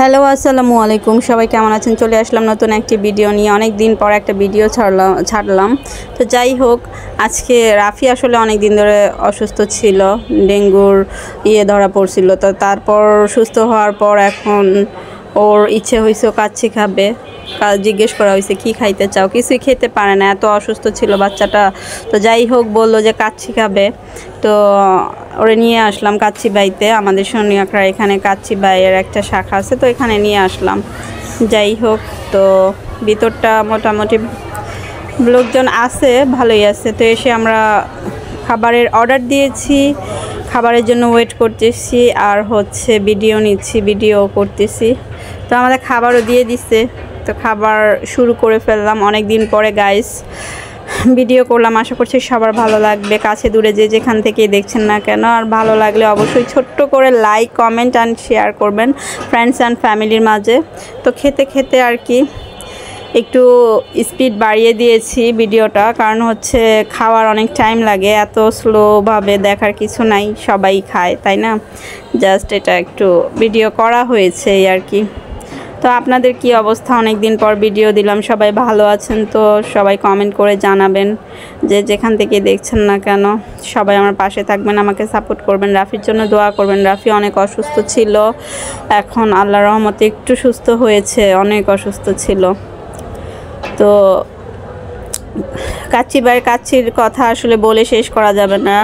Hello আসসালামু আলাইকুম, সবাই কেমন আছেন? চলে আসলাম নতুন একটি ভিডিও নিয়ে। অনেক দিন পর একটা ভিডিও ছাড়লাম। তো যাই হোক, আজকে রাফি আসলে অনেক দিন ধরে অসুস্থ ছিল, ডেঙ্গুর ধরা পড়ছিল। তো তারপর সুস্থ হওয়ার পর এখন ওর ইচ্ছে হয়েছে কাচ্চি খাবে। জিজ্ঞেস করা হয়েছে কি খাইতে চাও, কিছুই খেতে পারে না, এত অসুস্থ ছিল বাচ্চাটা। তো যাই হোক, বললো যে কাচ্চি খাবে। তো ওরে নিয়ে আসলাম কাচ্চি বাইতে। আমাদের সোনিয়াকড়া এখানে কাচ্চি বাইয়ের একটা শাখা আছে, তো এখানে নিয়ে আসলাম। যাই হোক, তো ভিতরটা মোটামুটি লোকজন আছে, ভালোই আছে। তো এসে আমরা খাবারের অর্ডার দিয়েছি, খাবারের জন্য ওয়েট করতেছি, আর হচ্ছে ভিডিও করতেছি। তো আমাদের খাবারও দিয়ে দিচ্ছে, তো খাবার শুরু করে ফেললাম। অনেক দিন পরে গাইস ভিডিও করলাম, আশা করছি সবার ভালো লাগবে, কাছে দূরে যে যেখান থেকে দেখছেন না কেন। আর ভালো লাগলে অবশ্যই ছোট্ট করে লাইক, কমেন্ট অ্যান্ড শেয়ার করবেন ফ্রেন্ডস অ্যান্ড ফ্যামিলির মাঝে। তো খেতে খেতে আর কি একটু স্পিড বাড়িয়ে দিয়েছি ভিডিওটা, কারণ হচ্ছে খাওয়ার অনেক টাইম লাগে, এত স্লোভাবে দেখার কিছু নাই, সবাই খায় তাই না। জাস্ট এটা একটু ভিডিও করা হয়েছে এই আর কি। তো আপনাদের কি অবস্থা? অনেক দিন পর ভিডিও দিলাম, সবাই ভালো আছেন তো? সবাই কমেন্ট করে জানাবেন যে যেখান থেকে দেখছেন না কেন। সবাই আমার পাশে থাকবেন, আমাকে সাপোর্ট করবেন, রাফির জন্য দোয়া করবেন। রাফি অনেক অসুস্থ ছিল, এখন আল্লাহর রহমতে একটু সুস্থ হয়েছে, অনেক অসুস্থ ছিল। তো কাচ্চির কথা আসলে বলে শেষ করা যাবে না,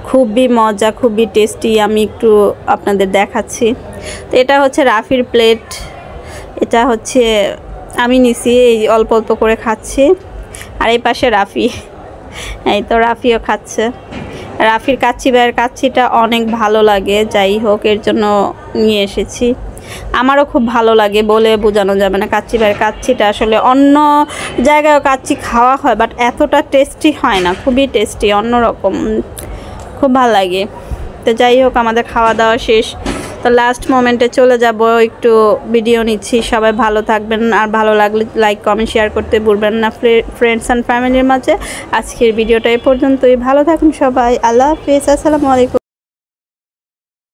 খুবই মজা, খুবই টেস্টি। আমি একটু আপনাদের দেখাচ্ছি। তো এটা হচ্ছে রাফির প্লেট, এটা হচ্ছে আমি নিছি, এই অল্প অল্প করে খাচ্ছি। আর এই পাশে রাফি, এই তো রাফিও খাচ্ছে। রাফির কাচ্চিটা অনেক ভালো লাগে, যাই হোক এর জন্য নিয়ে এসেছি। আমারও খুব ভালো লাগে, বলে বোঝানো যাবে না। কাচ্চিটা আসলে অন্য জায়গায়ও কাচ্চি খাওয়া হয়, বাট এতটা টেস্টি হয় না, খুবই টেস্টি, অন্যরকম, খুব ভালো লাগে। তো যাই হোক, আমাদের খাওয়া দাওয়া শেষ, তো লাস্ট মোমেন্টে চলে যাব, একটু ভিডিও নিচ্ছি। সবাই ভালো থাকবেন, আর ভালো লাগলে লাইক, কমেন্ট, শেয়ার করতে ভুলবেন না ফ্রেন্ডস অ্যান্ড ফ্যামিলির মাঝে। আজকের ভিডিওটা এই পর্যন্তই, ভালো থাকুন সবাই, আল্লাহ হাফিজ, আসসালামু আলাইকুম।